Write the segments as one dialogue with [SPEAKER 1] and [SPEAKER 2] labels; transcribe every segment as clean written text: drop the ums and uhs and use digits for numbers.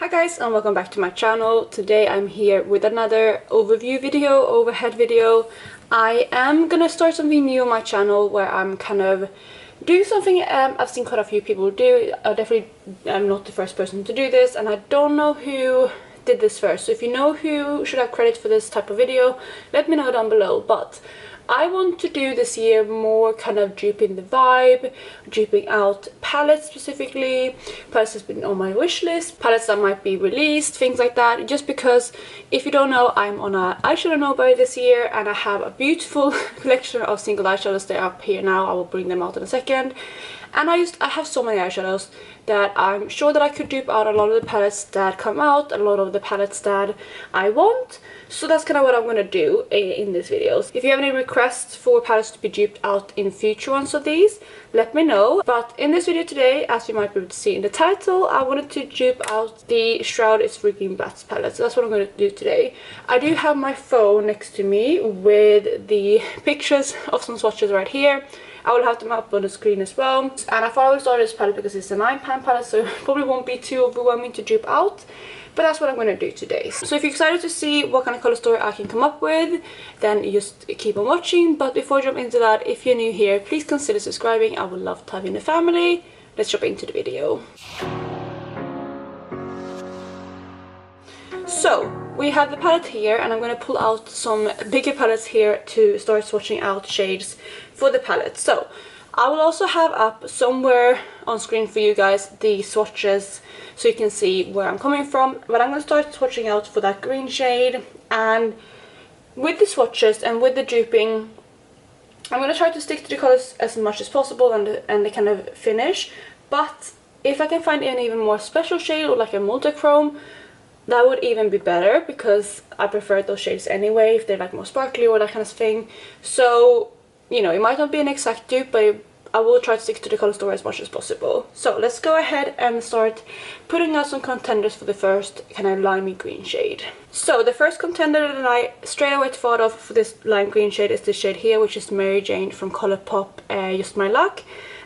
[SPEAKER 1] Hi guys, and welcome back to my channel. Today I'm here with another overhead video. I am gonna start something new on my channel where I'm kind of doing something I've seen quite a few people do. I definitely am not the first person to do this, and I don't know who did this first. So if you know who should have credit for this type of video, let me know down below. But I want to do this year more kind of duping the vibe, duping out palettes specifically. Palettes has been on my wish list, palettes that might be released, things like that. Just because, if you don't know, I'm on a eyeshadow nobody this year, and I have a beautiful collection of single eyeshadows. They're up here now. I will bring them out in a second. And I have so many eyeshadows that I'm sure that I could dupe out a lot of the palettes that come out, a lot of the palettes that I want. So that's kind of what I'm going to do in these videos. If you have any requests for palettes to be duped out in future ones of these, let me know. But in this video today, as you might be able to see in the title, I wanted to dupe out the Shroud is Freaking Bats palette. So that's what I'm going to do today. I do have my phone next to me with the pictures of some swatches right here. I will have them up on the screen as well. And I thought I would start this palette because it's a 9-pan palette, so it probably won't be too overwhelming to dupe out. But that's what I'm going to do today. So if you're excited to see what kind of color story I can come up with, then just keep on watching. But before I jump into that, if you're new here, please consider subscribing. I would love to have you in the family. Let's jump into the video. So we have the palette here, and I'm going to pull out some bigger palettes here to start swatching out shades for the palette. So I will also have up somewhere on screen for you guys the swatches so you can see where I'm coming from. But I'm going to start swatching out for that green shade, and with the swatches and with the duping, I'm going to try to stick to the colors as much as possible and the kind of finish. But if I can find an even more special shade or like a multi-chrome, that would even be better, because I prefer those shades anyway if they're like more sparkly or that kind of thing. So, you know, it might not be an exact dupe, but I will try to stick to the color story as much as possible. So let's go ahead and start putting out some contenders for the first kind of limey green shade. So the first contender that I straight away thought of for this lime green shade is this shade here, which is Mary Jane from Colourpop, Just My Luck.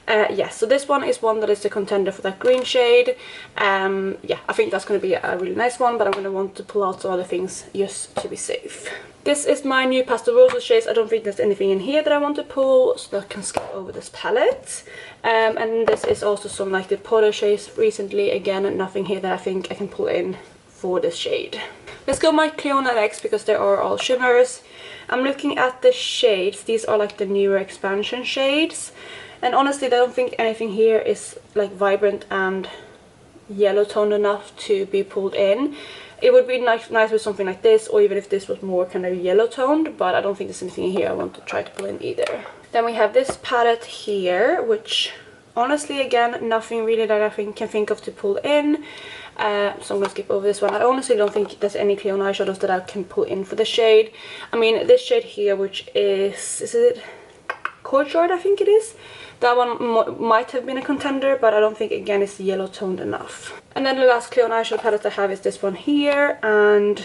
[SPEAKER 1] Yes, so this one is one that is the contender for that green shade. Yeah, I think that's going to be a really nice one, but I'm going to want to pull out some other things just to be safe. This is my new Pastel Roses shades. I don't think there's anything in here that I want to pull, so I can skip over this palette. And this is also some like the Potter shades recently. Again, nothing here that I think I can pull in for this shade. Let's go my Cleona X, because they are all shimmers. I'm looking at the shades. These are like the newer expansion shades. And honestly, I don't think anything here is like vibrant and yellow toned enough to be pulled in. It would be nice with something like this, or even if this was more kind of yellow toned, but I don't think there's anything here I want to try to pull in either. Then we have this palette here, which honestly, again, nothing really that I can think of to pull in. So I'm going to skip over this one. I honestly don't think there's any Cleona eyeshadows that I can pull in for the shade. I mean, this shade here, which is it Courtyard, I think it is. That one might have been a contender, but I don't think, again, it's yellow toned enough. And then the last Cleona eyeshadow palette I have is this one here, and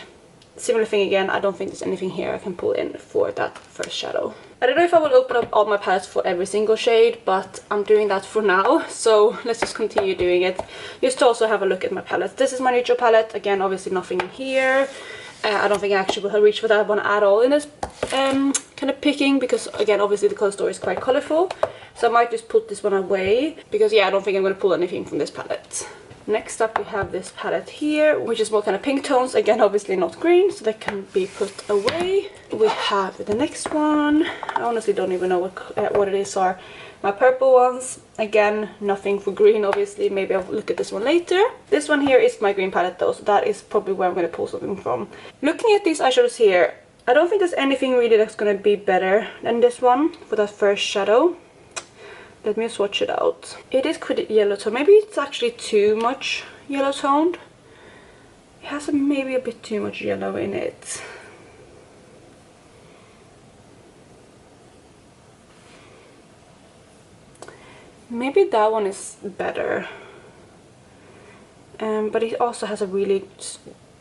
[SPEAKER 1] similar thing again, I don't think there's anything here I can pull in for that first shadow. I don't know if I will open up all my palettes for every single shade, but I'm doing that for now, so let's just continue doing it. Just to also have a look at my palettes. This is my neutral palette. Again, obviously nothing in here. I don't think I actually will reach for that one at all in this kind of picking, because again, obviously the color story is quite colorful. So I might just put this one away, because yeah, I don't think I'm going to pull anything from this palette. Next up we have this palette here, which is more kind of pink tones. Again, obviously not green, so that can be put away. We have the next one. I honestly don't even know what it is, are my purple ones. Again, nothing for green, obviously. Maybe I'll look at this one later. This one here is my green palette though, so that is probably where I'm going to pull something from. Looking at these eyeshadows here, I don't think there's anything really that's going to be better than this one for that first shadow. Let me swatch it out. It is quite yellow tone. Maybe it's actually too much yellow toned. It has maybe a bit too much yellow in it. Maybe that one is better. But it also has a really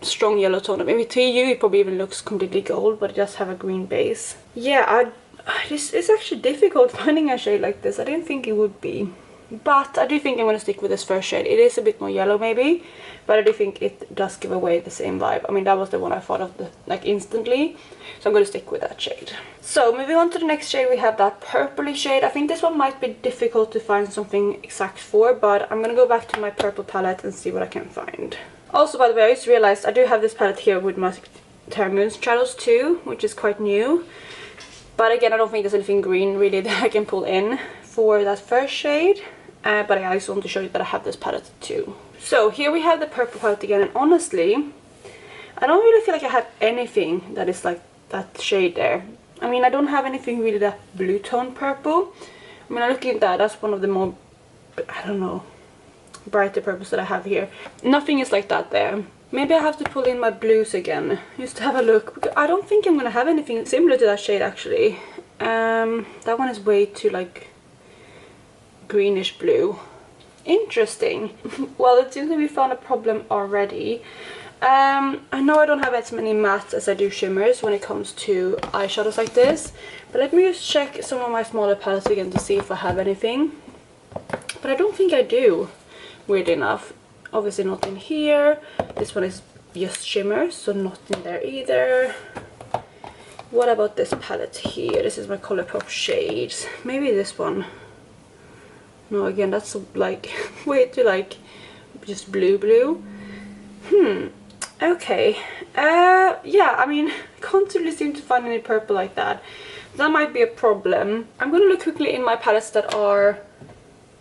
[SPEAKER 1] strong yellow tone. Maybe to you it probably even looks completely gold, but it does have a green base. Yeah, it's actually difficult finding a shade like this. I didn't think it would be. But I do think I'm going to stick with this first shade. It is a bit more yellow maybe, but I do think it does give away the same vibe. I mean, that was the one I thought of like instantly, so I'm going to stick with that shade. So moving on to the next shade, we have that purpley shade. I think this one might be difficult to find something exact for, but I'm going to go back to my purple palette and see what I can find. Also, by the way, I just realized I do have this palette here with my Terra Moon shadows too, which is quite new. But again, I don't think there's anything green really that I can pull in for that first shade. But I just want to show you that I have this palette too. So here we have the purple palette again, and honestly, I don't really feel like I have anything that is like that shade there. I mean, I don't have anything really that blue tone purple. I mean, I'm looking at that, that's one of the more, I don't know, brighter purples that I have here. Nothing is like that there. Maybe I have to pull in my blues again, just to have a look. Because I don't think I'm gonna have anything similar to that shade actually. That one is way too like greenish blue. Interesting. Well, it seems that we found a problem already. I know I don't have as many mattes as I do shimmers when it comes to eyeshadows like this, but let me just check some of my smaller palettes again to see if I have anything. But I don't think I do, weird enough. Obviously not in here. This one is just shimmers, so not in there either. What about this palette here? This is my Colourpop shades. Maybe this one. No, again, that's like way too like just blue. Okay. Yeah, I mean, I can't really seem to find any purple like that. That might be a problem. I'm gonna look quickly in my palettes that are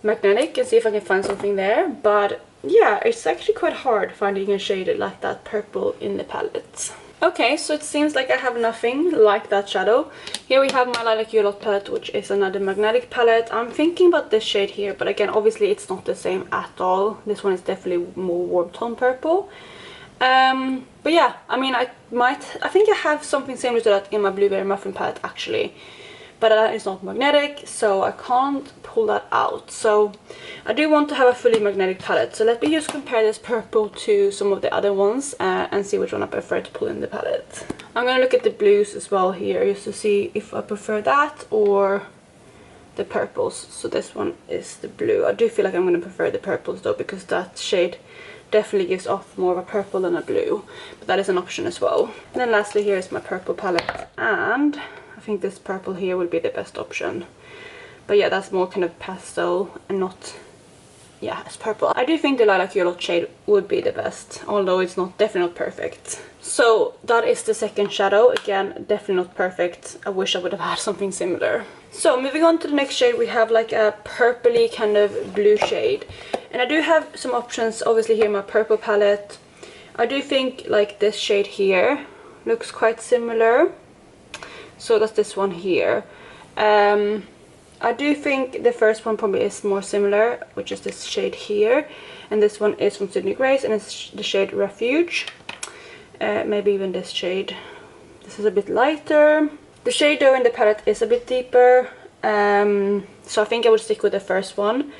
[SPEAKER 1] magnetic and see if I can find something there. But yeah, it's actually quite hard finding a shade like that purple in the palettes. Okay, so it seems like I have nothing like that shadow. Here we have my Lilac Yellow palette, which is another magnetic palette. I'm thinking about this shade here, but again, obviously it's not the same at all. This one is definitely more warm tone purple. But yeah, I mean, I think I have something similar to that in my Blueberry Muffin palette actually. But that is not magnetic, so I can't pull that out. So I do want to have a fully magnetic palette. So let me just compare this purple to some of the other ones and see which one I prefer to pull in the palette. I'm going to look at the blues as well here just to see if I prefer that or the purples. So this one is the blue. I do feel like I'm going to prefer the purples though, because that shade definitely gives off more of a purple than a blue. But that is an option as well. And then lastly here is my purple palette, and I think this purple here would be the best option. But yeah, that's more kind of pastel and not, yeah, it's purple. I do think the Lilac Yellow shade would be the best, although it's not definitely not perfect. So that is the second shadow. Again, definitely not perfect. I wish I would have had something similar. So moving on to the next shade, we have like a purpley kind of blue shade. And I do have some options obviously here in my purple palette. I do think like this shade here looks quite similar. So that's this one here. I do think the first one probably is more similar, which is this shade here. And this one is from Sydney Grace, and it's the shade Refuge. Maybe even this shade. This is a bit lighter. The shade though in the palette is a bit deeper. So I think I would stick with the first one.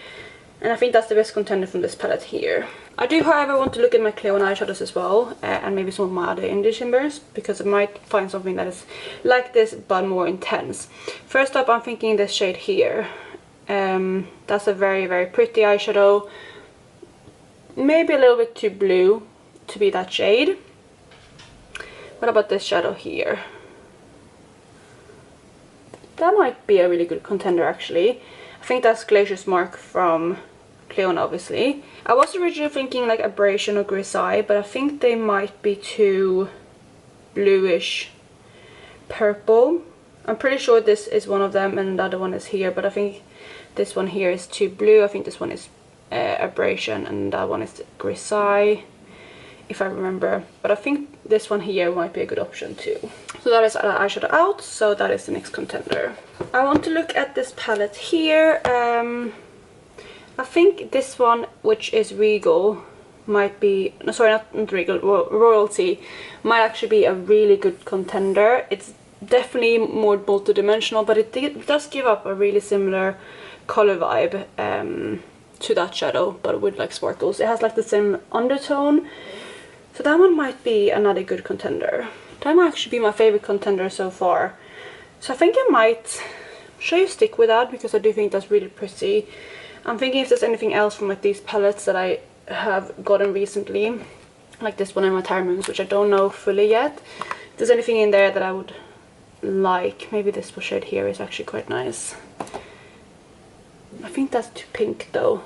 [SPEAKER 1] And I think that's the best contender from this palette here. I do, however, want to look at my Cleo eyeshadows as well, and maybe some of my other indie shimmers, because I might find something that is like this but more intense. First up, I'm thinking this shade here. That's a very, very pretty eyeshadow. Maybe a little bit too blue to be that shade. What about this shadow here? That might be a really good contender actually. I think that's Glacier's Mark from Cleon, obviously. I was originally thinking like Abrasion or Grisaille, but I think they might be too bluish purple. I'm pretty sure this is one of them and the other one is here, but I think this one here is too blue. I think this one is Abrasion and that one is Grisaille, if I remember. But I think this one here might be a good option too. So that is eyeshadow out, so that is the next contender. I want to look at this palette here. I think this one, which is Regal, might be, no, sorry, not Regal, Royalty, might actually be a really good contender. It's definitely more multi-dimensional, but it does give up a really similar color vibe to that shadow, but with like sparkles. It has like the same undertone, so that one might be another good contender. That might actually be my favorite contender so far. So I think I might stick with that, because I do think that's really pretty. I'm thinking if there's anything else from like these palettes that I have gotten recently, like this one and my Terra Moons, which I don't know fully yet. If there's anything in there that I would like, maybe this shade here is actually quite nice. I think that's too pink though.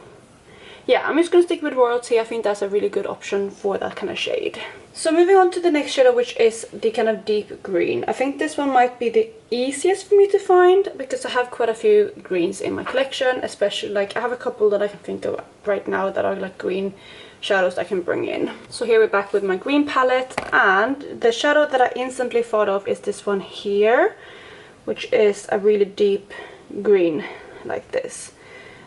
[SPEAKER 1] Yeah, I'm just gonna stick with Royalty. I think that's a really good option for that kind of shade. So moving on to the next shade, which is the kind of deep green. I think this one might be the easiest for me to find because I have quite a few greens in my collection, especially like I have a couple that I can think of right now that are like green shadows I can bring in. So here we're back with my green palette, and the shadow that I instantly thought of is this one here, which is a really deep green like this.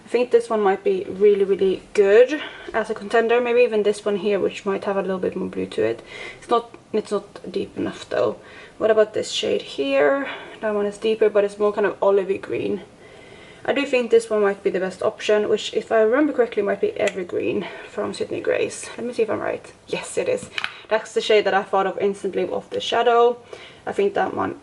[SPEAKER 1] I think this one might be really, really good as a contender. Maybe even this one here, which might have a little bit more blue to it. It's not deep enough though. What about this shade here? That one is deeper, but it's more kind of olivey green. I do think this one might be the best option, which if I remember correctly might be Evergreen from Sydney Grace. Let me see if I'm right. Yes, it is. That's the shade that I thought of instantly of the shadow. I think that one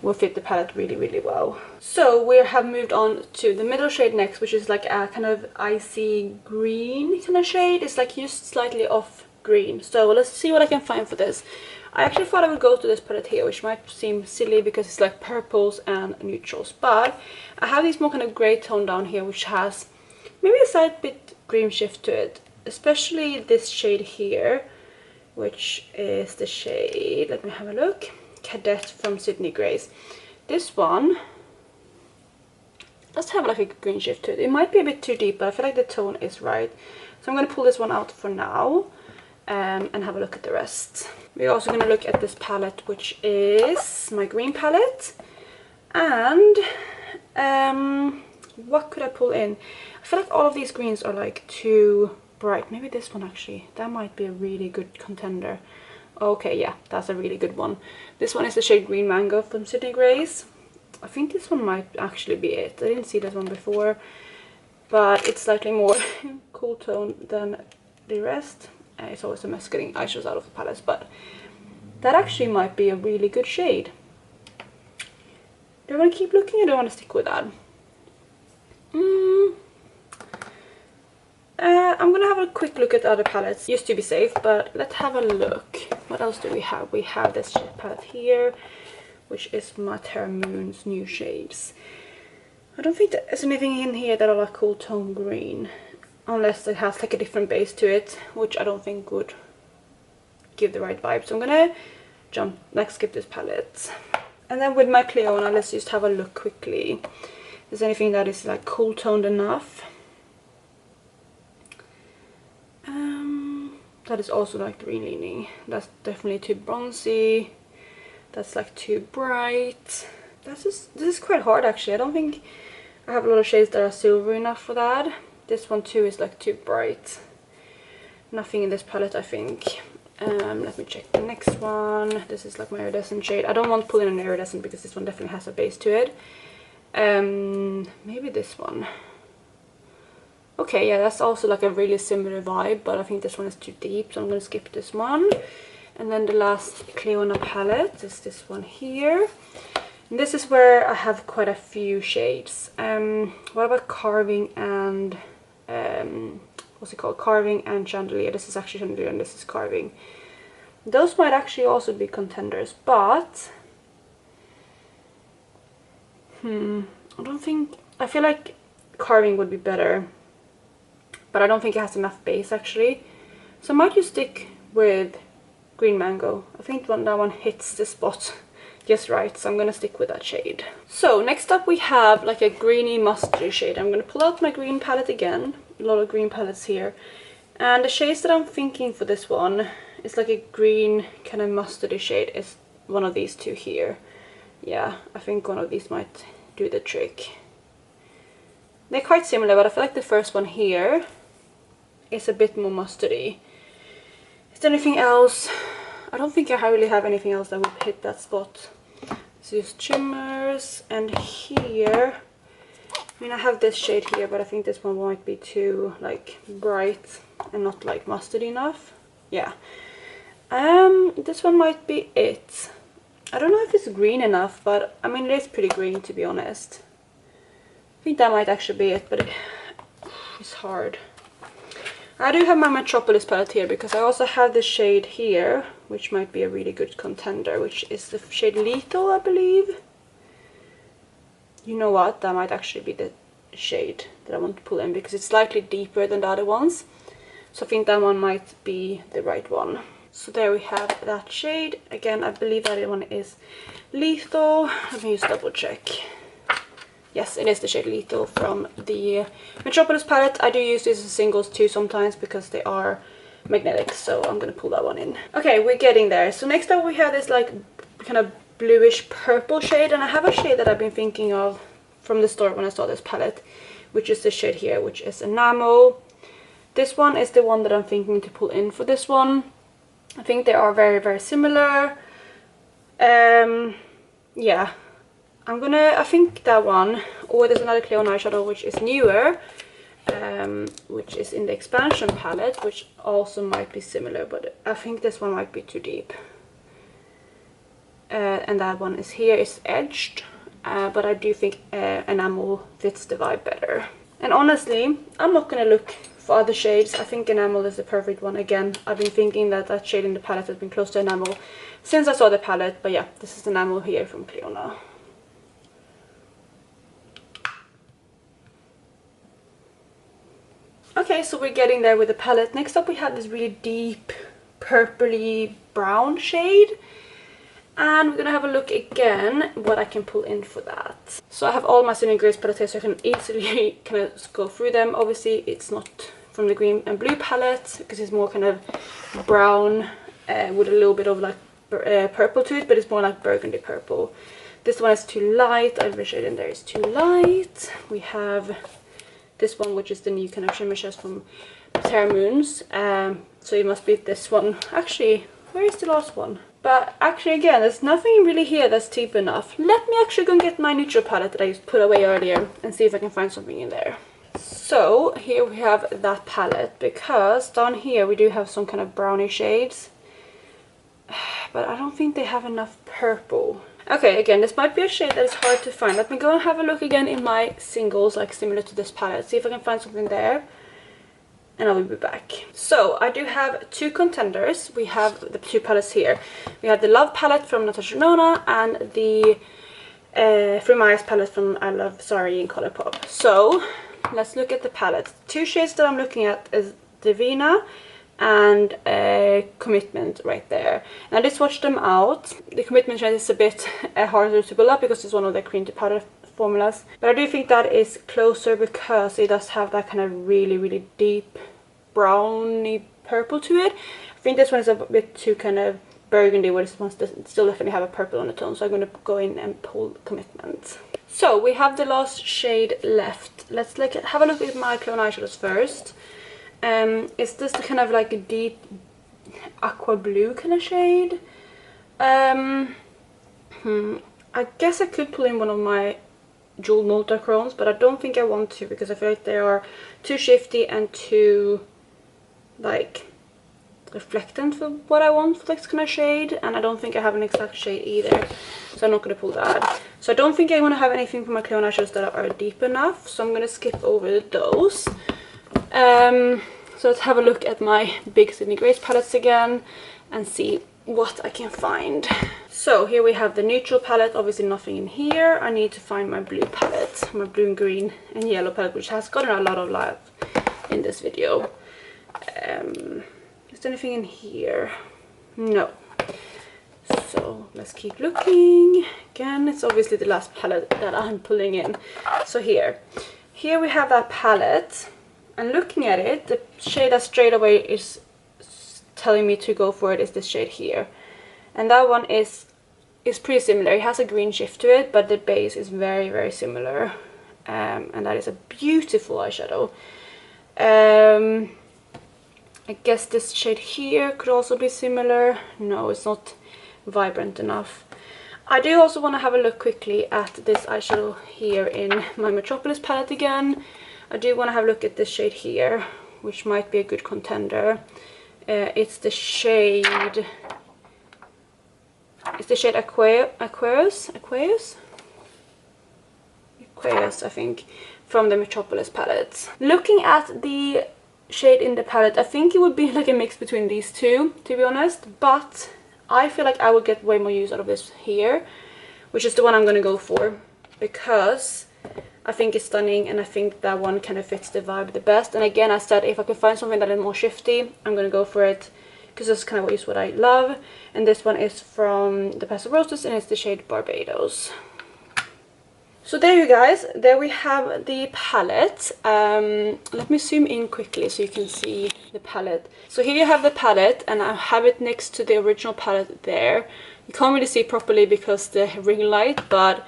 [SPEAKER 1] will fit the palette really, really well. So we have moved on to the middle shade next, which is like a kind of icy green kind of shade. It's like just slightly off green. So let's see what I can find for this. I actually thought I would go to this palette here, which might seem silly because it's like purples and neutrals, but I have this more kind of grey tone down here, which has maybe a slight bit green shift to it, especially this shade here, which is the shade, let me have a look, Cadet from Sydney Grace. This one does have like a green shift to it. It might be a bit too deep, but I feel like the tone is right. So I'm going to pull this one out for now and have a look at the rest. We're also going to look at this palette, which is my green palette. And what could I pull in? I feel like all of these greens are like too bright. Maybe this one actually. That might be a really good contender. Okay, yeah, that's a really good one. This one is the shade Green Mango from Sydney Grace. I think this one might actually be it. I didn't see this one before, but it's slightly more cool tone than the rest. It's always a mess getting eyeshadows out of the palettes, but that actually might be a really good shade. Do I want to keep looking or do I want to stick with that? I'm gonna have a quick look at the other palettes just to be safe, but let's have a look. What else do we have? We have this palette here, which is my Terra Moon's new shades. I don't think there's anything in here that are like cool tone green, unless it has like a different base to it, which I don't think would give the right vibe. So I'm gonna skip this palette. And then with my Cleona, let's just have a look quickly. Is there anything that is like cool toned enough? That is also like green leaning. That's definitely too bronzy. That's like too bright. This is quite hard actually. I don't think I have a lot of shades that are silver enough for that. This one too is like too bright. Nothing in this palette, I think. Let me check the next one. This is like my iridescent shade. I don't want to pull in an iridescent because this one definitely has a base to it. Maybe this one. Okay, yeah, that's also like a really similar vibe, but I think this one is too deep, so I'm going to skip this one. And then the last Cleona palette is this one here. And this is where I have quite a few shades. What about Carving and what's it called? Carving and Chandelier. This is actually Chandelier and this is Carving. Those might actually also be contenders, but I feel like Carving would be better, but I don't think it has enough base actually. So I might just stick with Green Mango. I think that one hits the spot just right, so I'm gonna stick with that shade. So next up we have like a greeny mustardy shade. I'm gonna pull out my green palette again. A lot of green palettes here. And the shades that I'm thinking for this one is like a green kind of mustardy shade. It's one of these two here. Yeah, I think one of these might do the trick. They're quite similar, but I feel like the first one here is a bit more mustardy. Is there anything else? I don't think I really have anything else that would hit that spot. So just shimmers, and here, I mean I have this shade here, but I think this one might be too like bright and not like mustardy enough. Yeah. This one might be it. I don't know if it's green enough, but I mean it is pretty green to be honest. I think that might actually be it, but it's hard. I do have my Metropolis palette here because I also have the shade here, which might be a really good contender, which is the shade Lethal, I believe. You know what, that might actually be the shade that I want to pull in because it's slightly deeper than the other ones. So I think that one might be the right one. So there we have that shade. Again, I believe that one is Lethal. Let me just double check. Yes, it is the shade Lethal from the Metropolis palette. I do use these as singles too sometimes because they are magnetic, so I'm gonna pull that one in. Okay, we're getting there. So next up we have this like kind of bluish purple shade, and I have a shade that I've been thinking of from the store when I saw this palette, which is this shade here, which is Enamel. This one is the one that I'm thinking to pull in for this one. I think they are very, very similar. Yeah. I think that one, or there's another Cleon eyeshadow which is newer, which is in the expansion palette, which also might be similar, but I think this one might be too deep. And that one is here, is edged, but I do think Enamel fits the vibe better. And honestly, I'm not going to look for other shades. I think Enamel is the perfect one. Again, I've been thinking that that shade in the palette has been close to Enamel since I saw the palette, but yeah, this is Enamel here from Cleona. Okay, so we're getting there with the palette. Next up we have this really deep purpley brown shade. And we're gonna have a look again what I can pull in for that. So I have all my Stunning Grace palettes here so I can easily kind of go through them. Obviously it's not from the green and blue palette because it's more kind of brown with a little bit of like purple to it, but it's more like burgundy purple. This one is too light. Every shade in there is too light. We have this one, which is the new kind of shimmer shades from Terra Moons. So it must be this one. Actually, where is the last one? But actually, again, there's nothing really here that's deep enough. Let me actually go and get my neutral palette that I just put away earlier and see if I can find something in there. So here we have that palette, because down here we do have some kind of brownie shades. But I don't think they have enough purple. Okay, again, this might be a shade that is hard to find. Let me go and have a look again in my singles, like similar to this palette. See if I can find something there. And I will be back. So I do have two contenders. We have the two palettes here. We have the Love palette from Natasha Denona and the Through My Eyes palette from I Love Sorry in Colourpop. So let's look at the palette. Two shades that I'm looking at is Divina and Commitment right there. And I just swatched them out. The Commitment shade is a bit harder to pull up because it's one of the cream to powder formulas, but I do think that is closer because it does have that kind of really deep browny purple to it. I think this one is a bit too kind of burgundy, where this one still definitely have a purple undertone, so I'm going to go in and pull Commitment. So we have the last shade left. Let's have a look at my Clone eyeshadows first. Is this the kind of like a deep aqua blue kind of shade? I guess I could pull in one of my Jewel Multichromes, but I don't think I want to because I feel like they are too shifty and too like reflectant for what I want for this kind of shade, and I don't think I have an exact shade either, so I'm not going to pull that. So I don't think I want to have anything for my Cleon eyeshadows that are deep enough, so I'm going to skip over those. So let's have a look at my big Sydney Grace palettes again and see what I can find. So here we have the neutral palette, obviously nothing in here. I need to find my blue palette, my blue and green and yellow palette, which has gotten a lot of love in this video. Is there anything in here? No. So let's keep looking. Again, it's obviously the last palette that I'm pulling in. So here we have that palette, and looking at it, the shade that straight away is telling me to go for it is this shade here, and that one is pretty similar. It has a green shift to it, but the base is very similar, and that is a beautiful eyeshadow. I guess this shade here could also be similar. No, it's not vibrant enough. I do also want to have a look quickly at this eyeshadow here in my Metropolis palette again. I do want to have a look at this shade here, which might be a good contender. It's the shade Aquarius, I think, from the Metropolis palette. Looking at the shade in the palette, I think it would be like a mix between these two, to be honest, but I feel like I would get way more use out of this here, which is the one I'm going to go for, because I think it's stunning and I think that one kind of fits the vibe the best. And again, I said if I could find something that is more shifty, I'm going to go for it, because that's kind of what I love. And this one is from the Pastel Roses and it's the shade Barbados. So there you guys, there we have the palette. Let me zoom in quickly so you can see the palette. So here you have the palette, and I have it next to the original palette there. You can't really see properly because the ring light, but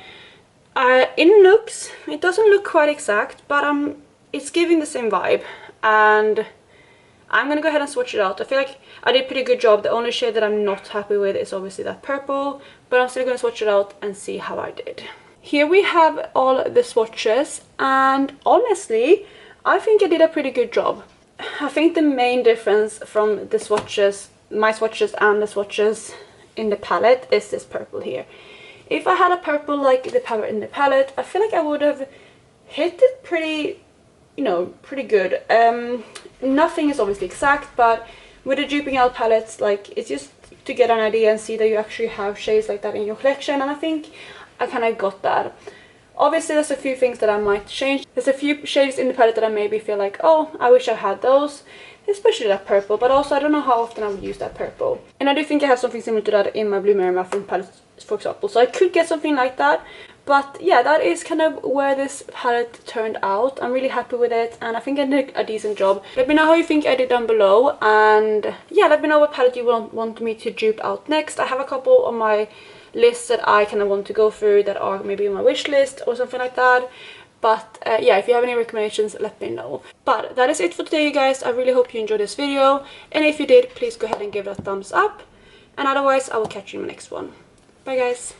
[SPEAKER 1] in looks, it doesn't look quite exact, but it's giving the same vibe. And I'm gonna go ahead and swatch it out. I feel like I did a pretty good job. The only shade that I'm not happy with is obviously that purple, but I'm still gonna swatch it out and see how I did. Here we have all the swatches, and honestly, I think I did a pretty good job. I think the main difference from the swatches, my swatches and the swatches in the palette, is this purple here. If I had a purple like the palette in the palette, I feel like I would have hit it pretty, you know, pretty good. Nothing is obviously exact, but with the Duping palettes, like, it's just to get an idea and see that you actually have shades like that in your collection, and I think I kind of got that. Obviously, there's a few things that I might change. There's a few shades in the palette that I maybe feel like, oh, I wish I had those, especially that purple, but also I don't know how often I would use that purple. And I do think I have something similar to that in my Blue Mary Muffin palette, for example, so I could get something like that. But yeah, that is kind of where this palette turned out. I'm really happy with it, and I think I did a decent job. Let me know how you think I did down below, and yeah, let me know what palette you want me to dupe out next. I have a couple on my list that I kind of want to go through that are maybe on my wish list or something like that. But yeah, if you have any recommendations, let me know. But that is it for today, you guys. I really hope you enjoyed this video, and if you did, please go ahead and give it a thumbs up, and otherwise I will catch you in my next one. Bye guys.